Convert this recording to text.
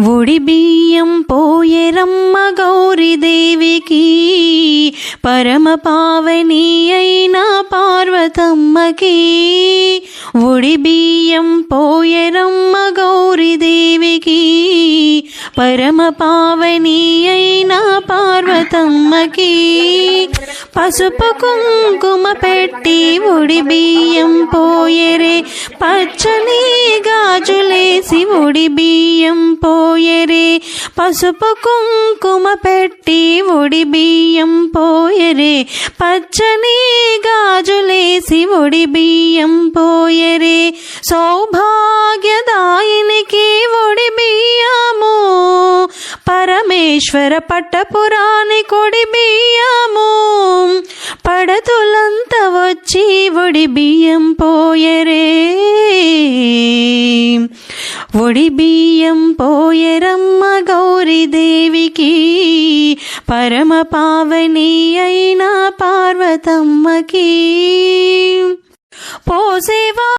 ఒడి బియ్యం పోయెరమ్మ గౌరీదేవికి, పరమ పావని అయిన పార్వతమ్మకి. ఒడి బియ్యం పోయెరమ్మ గౌరీదేవికి, పరమ పావని అయిన పార్వతమ్మకి. పసుపు కుంకుమ పెట్టి ఒడి బియ్యం పోయెరే, పచ్చని గాజులేసి ఒడి బియ్యం పోయెరే. పసుపు కుంకుమ పెట్టి ఒడి బియ్యం పోయెరే, పచ్చని గాజులేసి ఒడి బియ్యం పోయెరే. సౌభాగ్యదాయినికి ఒడి బియ్యము, పరమేశ్వర పట్టపురాణి కొడి బియ్యము. పడతులంతా వచ్చి ఒడి బియ్యం పోయెరే. ఒడి బియ్యం పోయెరమ్మ గౌరీదేవికి, పరమ పావని అయిన పార్వతమ్మకి. పోసేవా